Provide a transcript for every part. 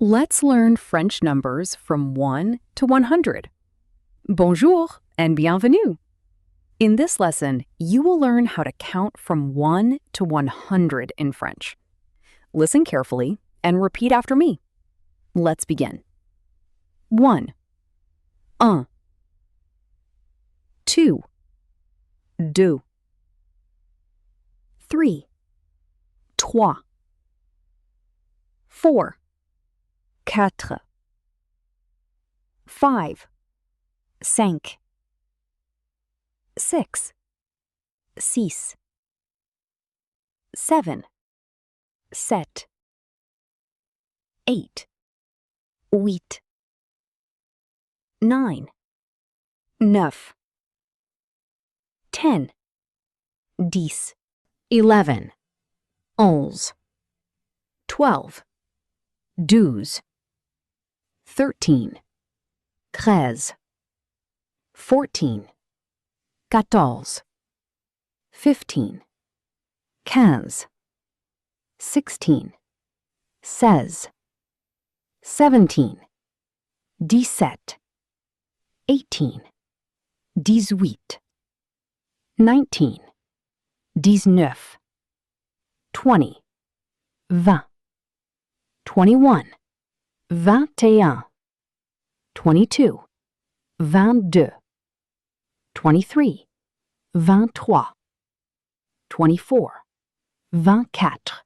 Let's learn French numbers from 1 to 100. Bonjour and bienvenue. In this lesson, you will learn how to count from 1 to 100 in French. Listen carefully and repeat after me. Let's begin. 1. 1. 2. 2. 3. 3. 4. 4. 5. 5. 6. 6. 7. 7. 8. 8. 9. 9. 10. 10. 11. 11. 12. 12. 13. 13. 14. 14. 15. 15. 16. 16. 17. 17. 18. 18. 19. 19. 20. 20. 21. 21. 22. 22. 23. 23. 24. 24. 25.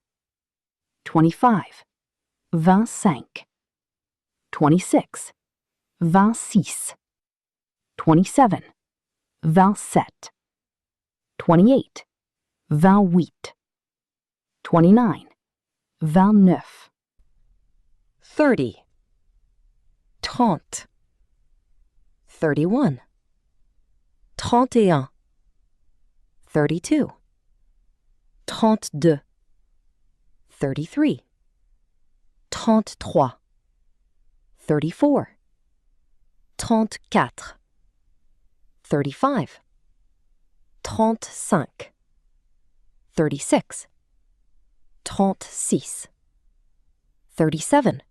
25. 26. 26. 27. 27. 28. 28. 29. 29. 30. 30. 31. 31. 32. 32. 33. 33. 34. 34. 35. 35. 36. 36. 37.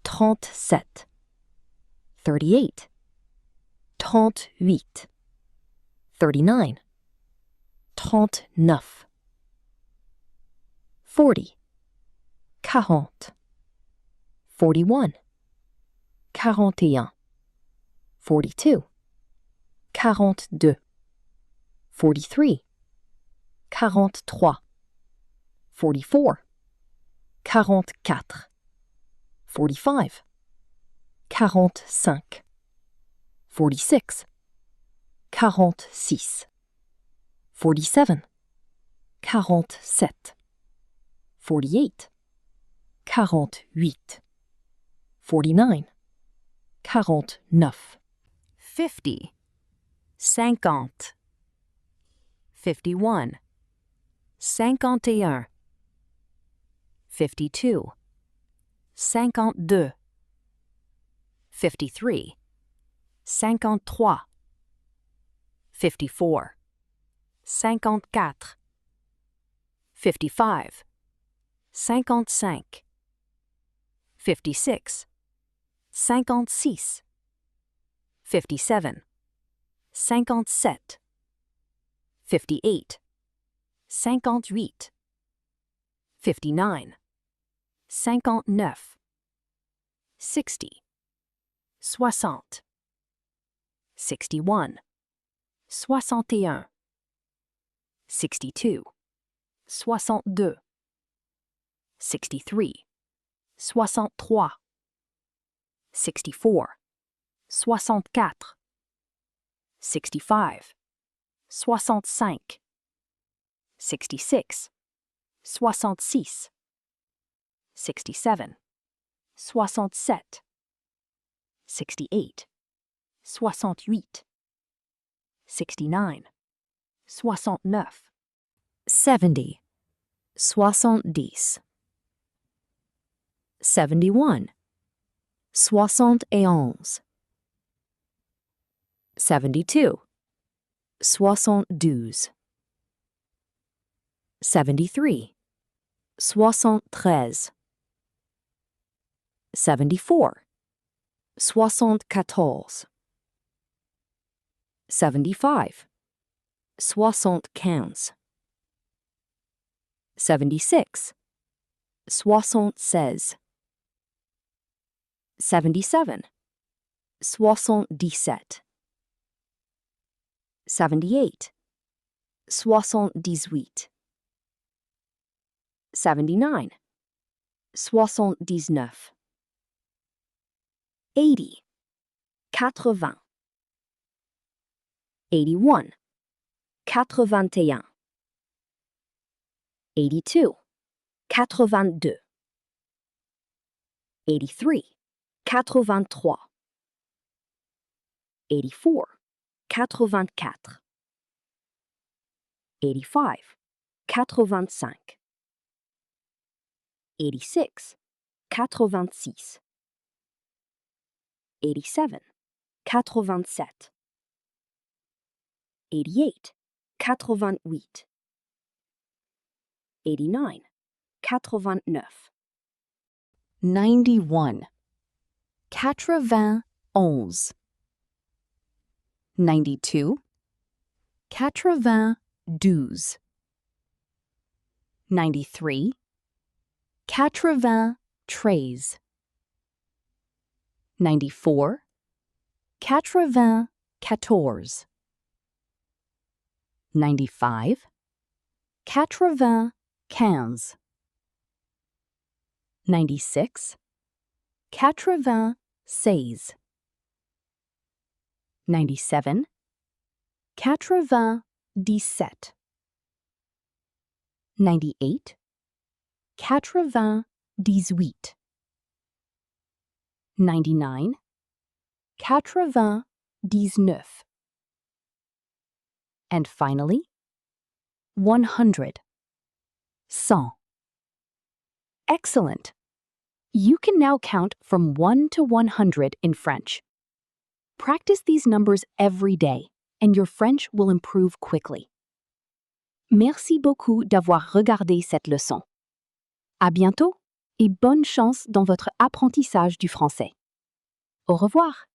37. 38. 38. 39. 39. 40. 40. 41. 41. 42. 42. 43. 43. 44. 44. 45. 45. 46. 46. 47. 47. 48. 48. 49. 49. 50. 50. 51. 51. 52. 52. 53. 53. 54. 54. 55. 55. 56. 56. 57. 57. 58. 58. 59. 59. 60. 60. 61. 61. 62. 62. 63. 63. 64. 64. 65. 65. 66. 66. 67. 67. 68. 68. 69. 69. 70. 70. 71. 71. 72. 72. 73. 73. 74, 74, 75, 75, 76, 76, 77, 77, 78, 78, 79, 79, 80, 80, 81, 81, 82, 82, 83, 83, 84, 84, 85, 85, 86, 86, 87, 87, 88, 88, 89, 89, 91, 91, 92, 92, 93, 93, 94, 94, 95, 95, 96, 96, 97, 97, 98, 98, 99, 99, and finally, 100, 100. Excellent! You can now count from 1 to 100 in French. Practice these numbers every day, and your French will improve quickly. Merci beaucoup d'avoir regardé cette leçon. À bientôt et bonne chance dans votre apprentissage du français. Au revoir!